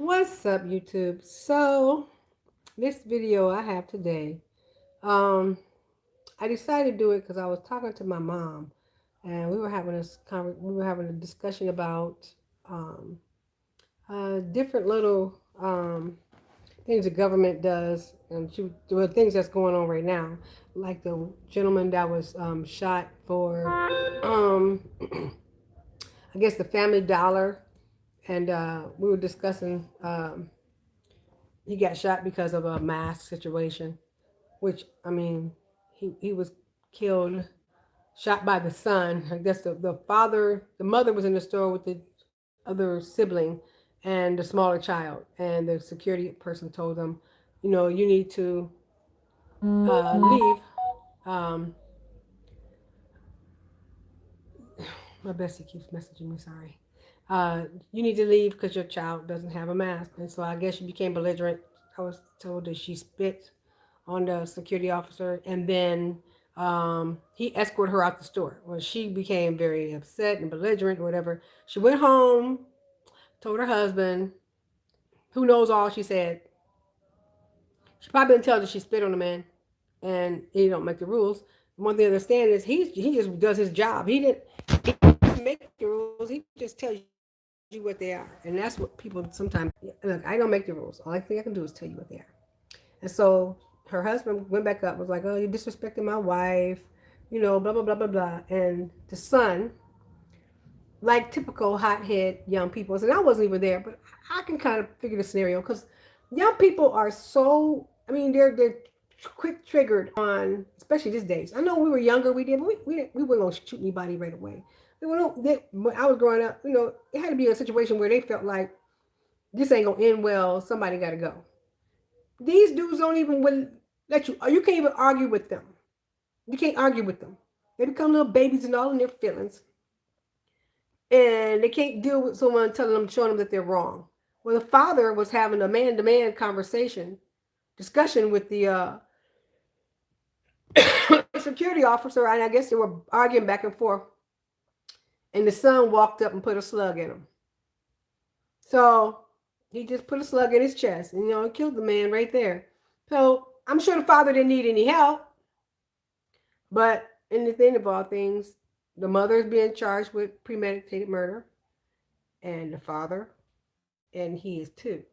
What's up, YouTube? So, this video I have today, um, I decided to do it because I was talking to my mom, and we were having a discussion about um, different little things the government does, and there were things that's going on right now, like the gentleman that was shot for, I guess, the Family Dollar, and we were discussing. He got shot because of a mask situation, which I mean, he was killed, shot by the son. I guess the mother was in the store with the other sibling and the smaller child, and the security person told them, you need to leave. Um, my bestie keeps messaging me. Sorry. You need to leave because your child doesn't have a mask, and so I guess she became belligerent. I was told that she spit on the security officer, and then he escorted her out the store. Well, she became very upset and belligerent or whatever. She went home, told her husband, who knows all she said. She probably didn't tell that she spit on the man, and he don't make the rules. One thing I understand is he just does his job. He didn't make the rules. He just tells you what they are, and that's what people sometimes. Look, I don't make the rules. All I think I can do is tell you what they are. And so her husband went back up, was like, "Oh, you disrespecting my wife," blah blah blah blah blah. And the son, like typical hothead young people, and I wasn't even there, but I can kind of figure the scenario because young people are so. I mean, they're quick triggered on, especially these days. I know when we were younger, we did, but we weren't gonna shoot anybody right away. When I was growing up, it had to be a situation where they felt like this ain't gonna end well. Somebody got to go. These dudes don't even let you. You can't even argue with them. You can't argue with them. They become little babies and all in their feelings, and they can't deal with someone telling them, showing them that they're wrong. Well, the father was having a man-to-man discussion with the security officer, and I guess they were arguing back and forth. And the son walked up and put a slug in him. So he just put a slug in his chest, and killed the man right there. So I'm sure the father didn't need any help. But in the thing of all things, the mother is being charged with premeditated murder, and the father, and he is too.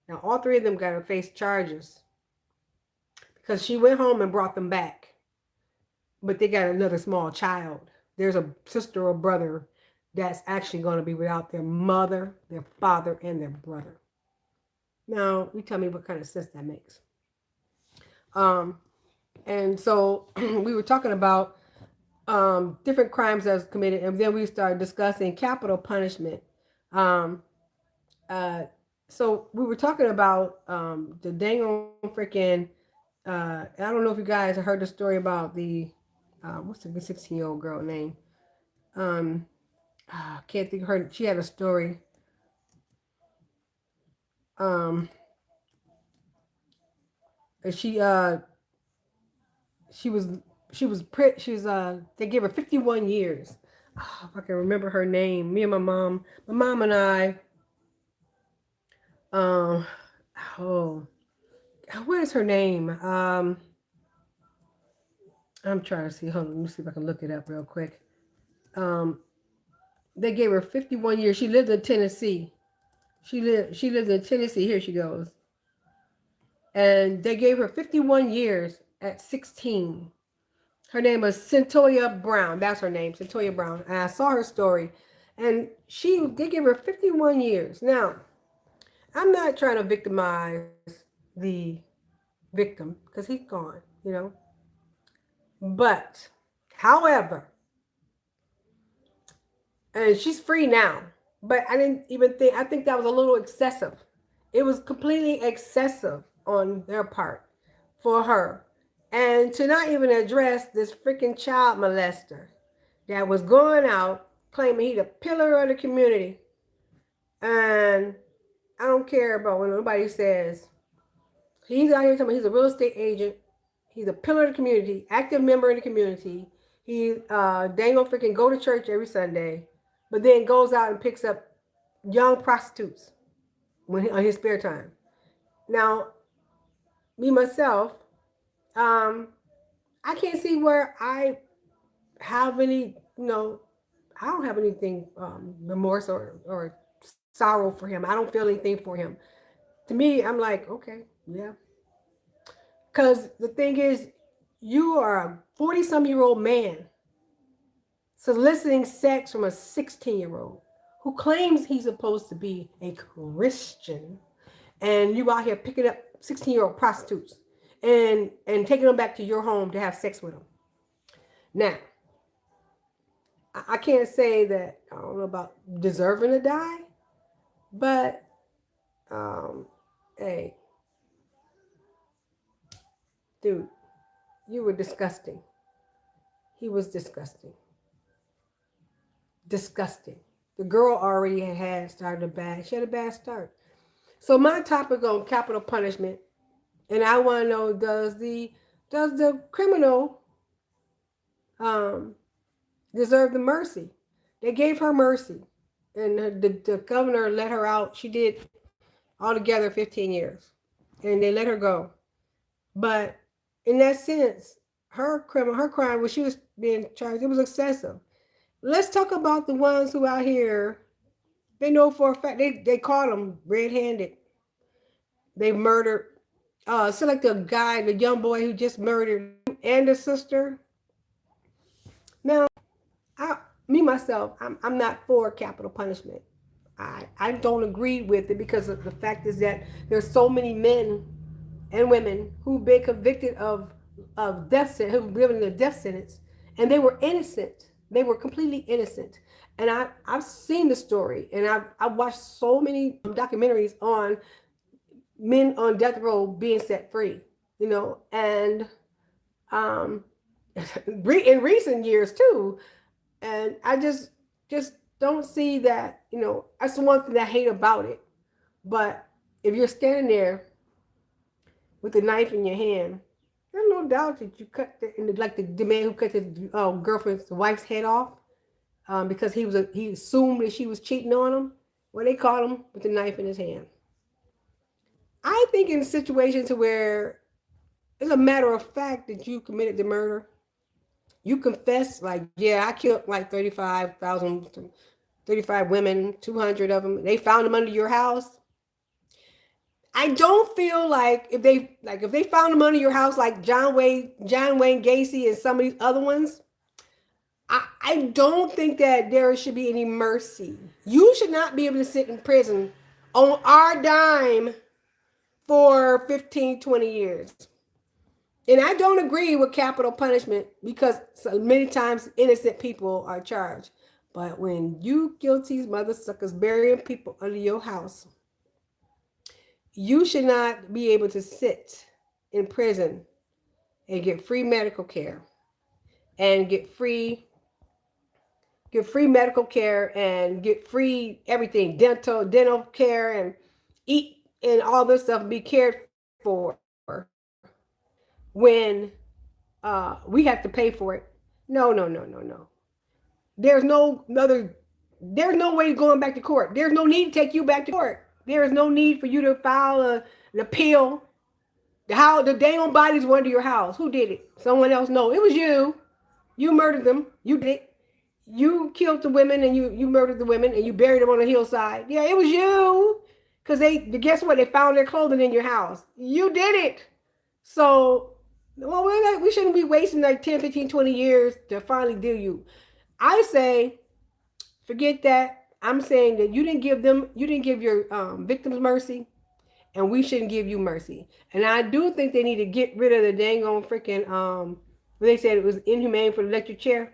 Now, all three of them got to face charges because she went home and brought them back, but they got another small child. There's a sister or brother that's actually going to be without their mother, their father, and their brother. Now, you tell me what kind of sense that makes. Um, and so we were talking about different crimes that was committed, and then we started discussing capital punishment. Um, uh, so we were talking about the dang on freaking. I don't know if you guys heard the story about the what's the 16-year-old girl name? Um, can't think of her. She had a story. Um, she uh, she was she was they gave her 51 years. Oh, if I can remember her name. Me and my mom and I. Um, oh, what is her name? I'm trying to see. Hold on, let me see if I can look it up real quick. Um, they gave her 51 years. She lived in Tennessee. She lived in Tennessee. Here she goes. And they gave her 51 years at 16. Her name was Centoya Brown. That's her name, Centoya Brown. And I saw her story. And they gave her 51 years. Now, I'm not trying to victimize the victim because he's gone. But, however, and she's free now. But I didn't even think, I think that was a little excessive. It was completely excessive on their part for her. And to not even address this freaking child molester that was going out claiming he the pillar of the community. And I don't care about when nobody says he's out here talking about he's a real estate agent. He's a pillar of the community, active member in the community. He dang on freaking go to church every Sunday, but then goes out and picks up young prostitutes. on his spare time. Now, me myself, um, I can't see where I have any, I don't have anything remorse or sorrow for him. I don't feel anything for him. To me, I'm like, okay, yeah. Because the thing is, you are a 40-some-year-old man soliciting sex from a 16-year-old who claims he's supposed to be a Christian, and you out here picking up 16-year-old prostitutes and taking them back to your home to have sex with them. Now, I can't say that I don't know about deserving to die, but um, hey, dude, you were disgusting. He was disgusting. Disgusting. The girl already had started a bad. She had a bad start. So my topic on capital punishment, and I want to know: does the criminal um, deserve the mercy? They gave her mercy, and the governor let her out. She did altogether 15 years, and they let her go. But in that sense, her crime, when she was being charged, it was excessive. Let's talk about the ones who out here. They know for a fact they caught them red-handed. They murdered. So like the guy, the young boy who just murdered him and the sister. Now, I, me myself, I'm not for capital punishment. I don't agree with it because of the fact is that there's so many men and women who've been convicted of death sentence, who've given a death sentence, and they were innocent. They were completely innocent. And I've seen the story, and I've watched so many documentaries on men on death row being set free. And um, in recent years too. And I just don't see that. That's the one thing I hate about it. But if you're standing there with a knife in your hand, there's no doubt that you cut like the man who cut his girlfriend's the wife's head off because he assumed that she was cheating on him. Well, they caught him with the knife in his hand. I think in situations where it's a matter of fact that you committed the murder, you confess, like, yeah, I killed like 35 women, 200 of them. They found them under your house. I don't feel like if they found them under your house, like John Wayne Gacy and some of these other ones, I don't think that there should be any mercy. You should not be able to sit in prison on our dime for 15, 20 years. And I don't agree with capital punishment because so many times innocent people are charged. But when you guilty mother suckers burying people under your house, you should not be able to sit in prison and get free medical care and get free medical care and get free everything, dental care and eat and all this stuff and be cared for when we have to pay for it. No, no, no, no, no. There's no other. There's no way going back to court. There's no need to take you back to court. There is no need for you to file an appeal. How the dang bodies went to your house? Who did it? Someone else? No, it was you. You murdered them. You did it. You killed the women and you murdered the women and you buried them on a hillside. Yeah, it was you. Because they guess what? They found their clothing in your house. You did it. So, well, we shouldn't be wasting like 10, 15, 20 years to finally do you. I say, forget that. I'm saying that you didn't give your victims mercy, and we shouldn't give you mercy. And I do think they need to get rid of the dang on freaking, when they said it was inhumane for the electric chair.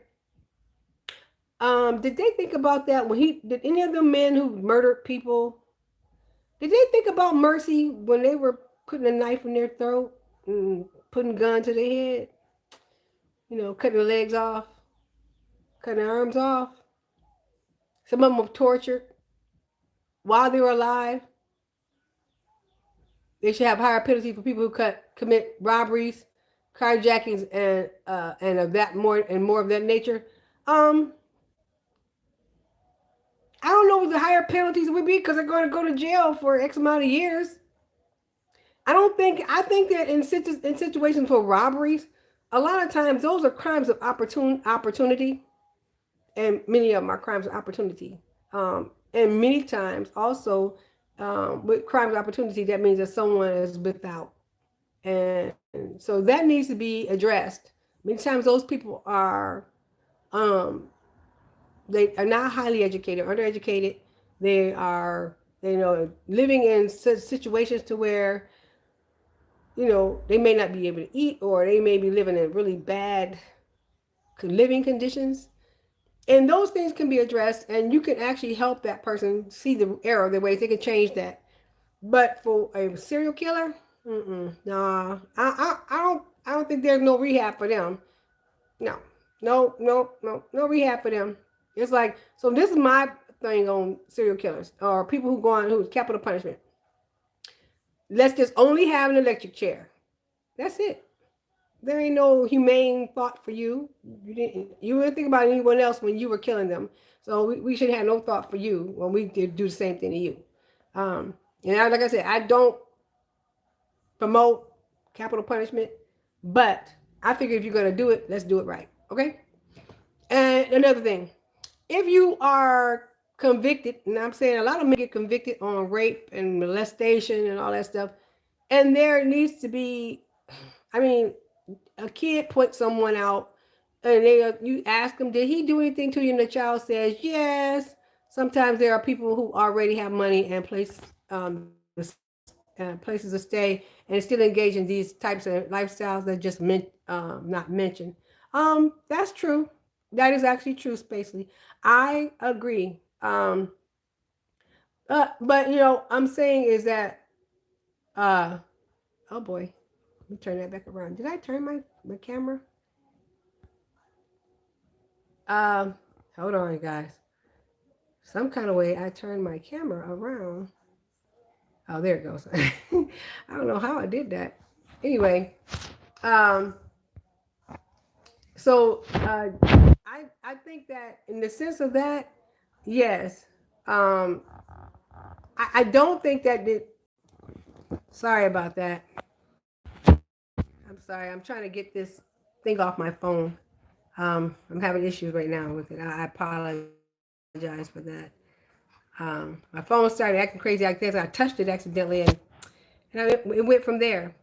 Did they think about that when did any of the men who murdered people, did they think about mercy when they were putting a knife in their throat and putting a gun to their head? Cutting their legs off, cutting their arms off. Some of them were tortured while they were alive. They should have higher penalty for people who commit robberies, carjackings, and of that more of that nature. Um, I don't know what the higher penalties would be because they're going to go to jail for X amount of years. I don't think. I think that in situations for robberies, a lot of times those are crimes of opportunity, and many of them are crimes of opportunity. And many times also with crimes of opportunity, that means that someone is without, and so that needs to be addressed. Many times those people are um, they are not highly educated, undereducated. They are, living in such situations to where, they may not be able to eat, or they may be living in really bad living conditions. And those things can be addressed, and you can actually help that person see the error of their ways. They can change that. But for a serial killer, nah, I don't think there's no rehab for them. No, no rehab for them. It's like, so this is my thing on serial killers or people who go on who's capital punishment. Let's just only have an electric chair. That's it. There ain't no humane thought for you. You didn't think about anyone else when you were killing them. So we should have no thought for you when we did do the same thing to you. Um, like I said, I don't promote capital punishment, but I figure if you're gonna do it, let's do it right. Okay. And another thing, if you are convicted, and I'm saying a lot of men get convicted on rape and molestation and all that stuff, and there needs to be, I mean, a kid put someone out, and you ask them, did he do anything to you? And the child says yes. Sometimes there are people who already have money and places to stay, and still engage in these types of lifestyles that just not mentioned. That's true. That is actually true, Spacely. I agree. But I'm saying is that, uh, oh boy, let me turn that back around. Did I turn my camera? Um, Hold on, guys. Some kind of way I turned my camera around. Oh, there it goes. I don't know how I did that. Anyway, um, so I think that in the sense of that, yes. Um, I don't think that did. Sorry about that. I'm sorry. I'm trying to get this thing off my phone. I'm having issues right now with it. I apologize for that. My phone started acting crazy. I guess I touched it accidentally, and it went from there.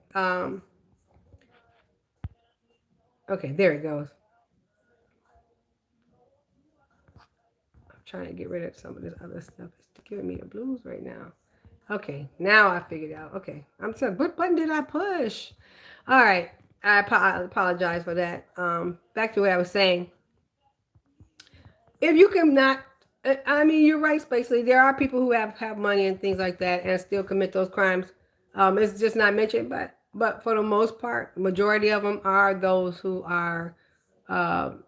Okay, there it goes. I'm trying to get rid of some of this other stuff. It's giving me the blues right now. Okay, now I figured out. Okay, I'm sorry. What button did I push? All right, I apologize for that. Back to what I was saying. If you can not, I mean, you're right, Spacely. There are people who have money and things like that and still commit those crimes. It's just not mentioned, but for the most part, majority of them are those who are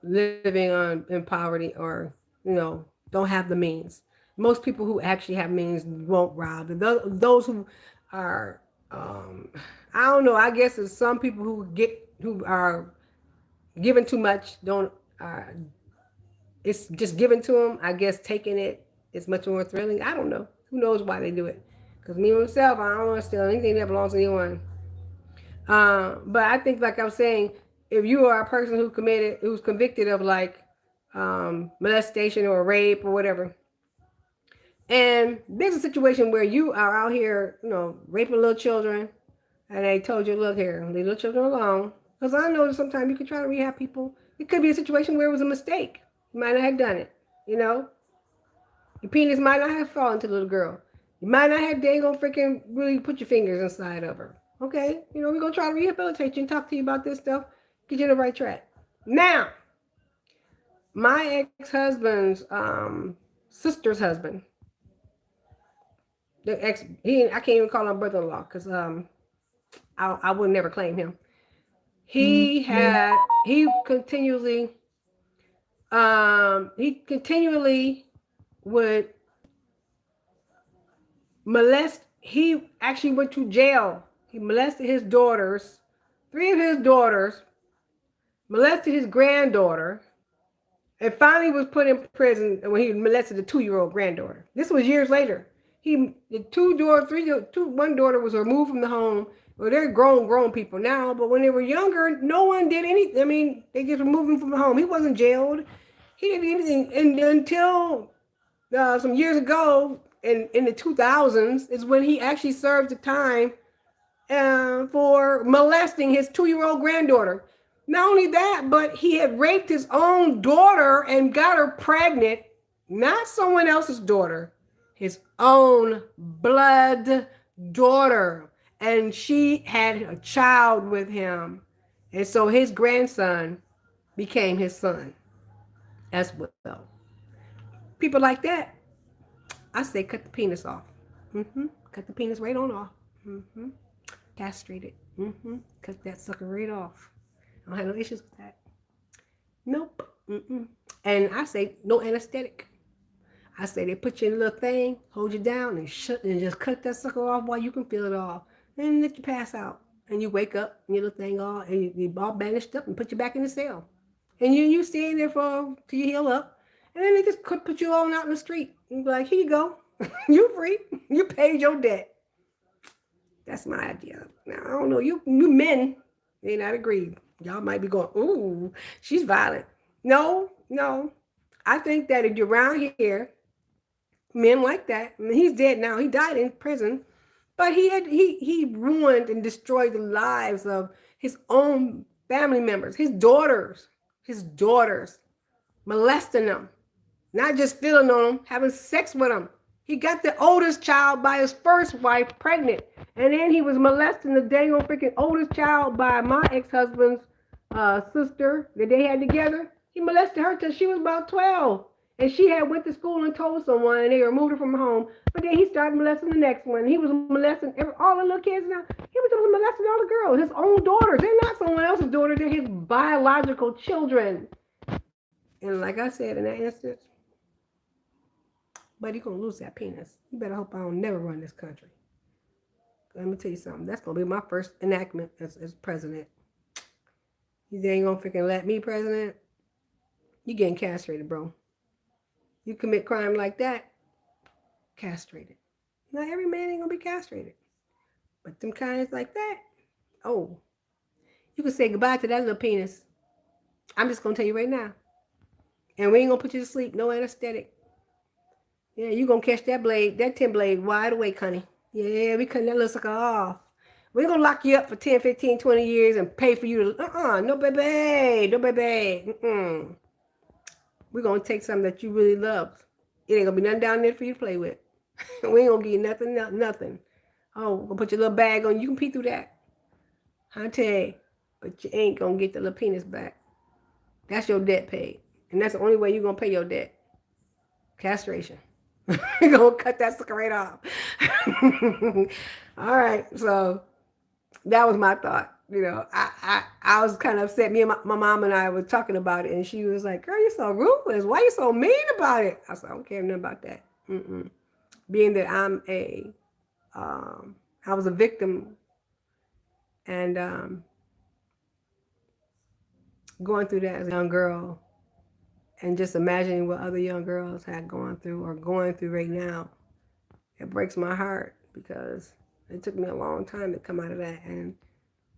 living in poverty, or don't have the means. Most people who actually have means won't rob. Those who are, I don't know. I guess it's some people who are given too much, don't it's just given to them. I guess taking it is much more thrilling. I don't know. Who knows why they do it? Because me myself, I don't want to steal anything that belongs to anyone. But I think, like I was saying, if you are a person who's convicted of like molestation or rape or whatever, and there's a situation where you are out here, raping little children, and they told you, look here, leave little children alone. Because I know that sometimes you can try to rehab people. It could be a situation where it was a mistake. You might not have done it. Your penis might not have fallen to the little girl. You might not have dang on freaking really put your fingers inside of her. Okay, we're gonna try to rehabilitate you and talk to you about this stuff, get you on the right track. Now, my ex-husband's sister's husband, I can't even call him brother-in-law because I would never claim him. He continually would molest. He actually went to jail. He molested his daughters, three of his daughters, molested his granddaughter, and finally was put in prison when he molested a 2-year-old granddaughter. This was years later. The one daughter was removed from the home. Well, they're grown people now, but when they were younger, no one did anything. I mean, they just removed him from the home. He wasn't jailed. He didn't do anything, and until some years ago, in the 2000s, is when he actually served the time for molesting his 2-year-old granddaughter. Not only that, but he had raped his own daughter and got her pregnant, not someone else's daughter, his own blood daughter. And she had a child with him. And so his grandson became his son as well. People like that, I say cut the penis off. Cut the penis right on off. Castrate it. Cut that sucker right off. I don't have no issues with that. Nope. And I say no anesthetic. I say they put you in a little thing, hold you down, and and just cut that sucker off while you can feel it off, and let you pass out. And you wake up, and your little thing all, and you all bandaged up, and put you back in the cell. And you stay in there for till you heal up, and then they just could put you on out in the street and be like, here you go, you free, you paid your debt. That's my idea. Now I don't know, you men may not agree. Y'all might be going, ooh, she's violent. No. I think that if you're around here, men like that. I mean, he's dead now. He died in prison, but he ruined and destroyed the lives of his own family members, his daughters, molesting them, not just feeling on them, having sex with them. He got the oldest child by his first wife pregnant, and then he was molesting the dang old freaking oldest child by my ex-husband's sister that they had together. He molested her till she was about 12. And she had went to school and told someone, and they removed her from home. But then he started molesting the next one. He was molesting all the little kids now. He was molesting all the girls, his own daughters. They're not someone else's daughter. They're his biological children. And like I said in that instance, but you're going to lose that penis. You better hope I don't never run this country. Let me tell you something. That's going to be my first enactment as president. You ain't going to freaking let me president? You getting castrated, bro. You commit crime like that, castrated. Not every man ain't gonna be castrated. But them kinds like that, oh, you can say goodbye to that little penis. I'm just gonna tell you right now. And we ain't gonna put you to sleep, no anesthetic. Yeah, you gonna catch that blade, that 10 blade wide awake, honey. Yeah, we cutting that little sucker off. We ain't gonna lock you up for 10, 15, 20 years and pay for you to, no baby. We're going to take something that you really love. It ain't going to be nothing down there for you to play with. We ain't going to give you nothing. Oh, we're going to put your little bag on. You can pee through that. I tell you. But you ain't going to get the little penis back. That's your debt paid. And that's the only way you're going to pay your debt. Castration. You're going to cut that sucker right off. All right. So that was my thought. You know, I was kind of upset. Me and my mom and I were talking about it, and she was like, girl, you're so ruthless. Why are you so mean about it? I said, I don't care nothing about that. Being that I was a victim and going through that as a young girl and just imagining what other young girls had gone through or going through right now, it breaks my heart because it took me a long time to come out of that. And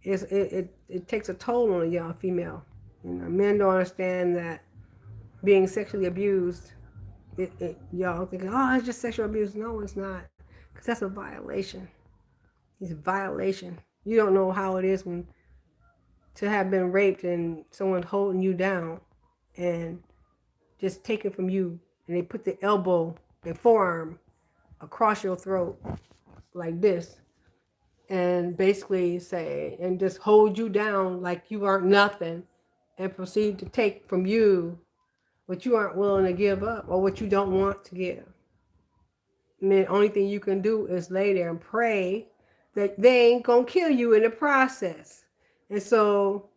it takes a toll on a young female. You know, men don't understand that being sexually abused, y'all thinking, oh, it's just sexual abuse. No, it's not, because that's a violation. It's a violation. You don't know how it is when to have been raped and someone holding you down and just taken from you, and they put their forearm across your throat like this, and basically say, and just hold you down like you aren't nothing, and proceed to take from you what you aren't willing to give up or what you don't want to give. And the only thing you can do is lay there and pray that they ain't gonna kill you in the process. And so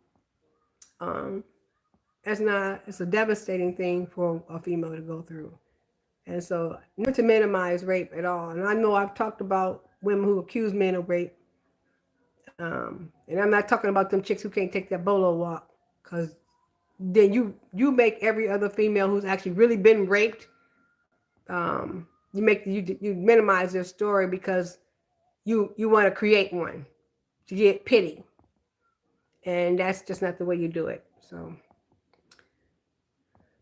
it's a devastating thing for a female to go through. And so never to minimize rape at all. And I know I've talked about women who accuse men of rape. And I'm not talking about them chicks who can't take that bolo walk, because then you make every other female who's actually really been raped, you minimize their story because you want to create one to get pity, and that's just not the way you do it. So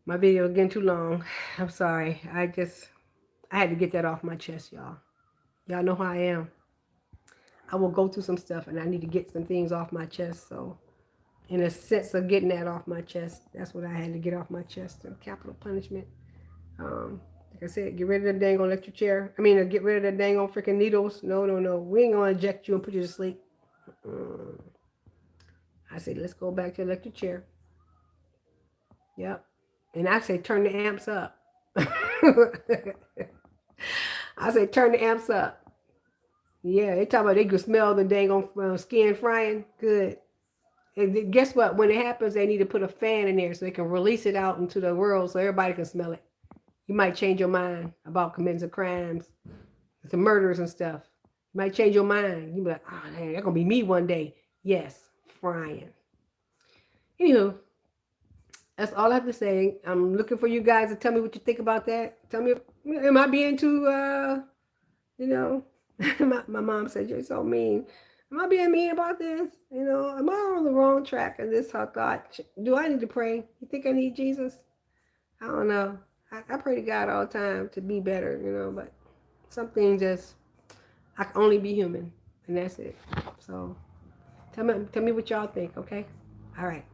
my video is getting too long. I'm sorry. I had to get that off my chest, y'all. Y'all know how I am. I will go through some stuff and I need to get some things off my chest. So in a sense of getting that off my chest, that's what I had to get off my chest. Some capital punishment. Like I said, get rid of the dang on electric chair. I mean, get rid of the dang on freaking needles. No, no, no. We ain't gonna inject you and put you to sleep. I say, let's go back to the electric chair. Yep. And I say, turn the amps up. I say, turn the amps up. Yeah, they talk about they could smell the dang on skin frying. Good. And guess what? When it happens, they need to put a fan in there so they can release it out into the world so everybody can smell it. You might change your mind about committing some crimes, some murders and stuff. You might change your mind. You be like, oh, dang, that's going to be me one day. Yes, frying. Anywho, that's all I have to say. I'm looking for you guys to tell me what you think about that. Tell me, am I being too, you know, my mom said, you're so mean. Am I being mean about this? You know, am I on the wrong track of this? I thought, do I need to pray? You think I need Jesus? I don't know. I pray to God all the time to be better, you know, but some things just, I can only be human, and that's it. So tell me what y'all think, okay? All right.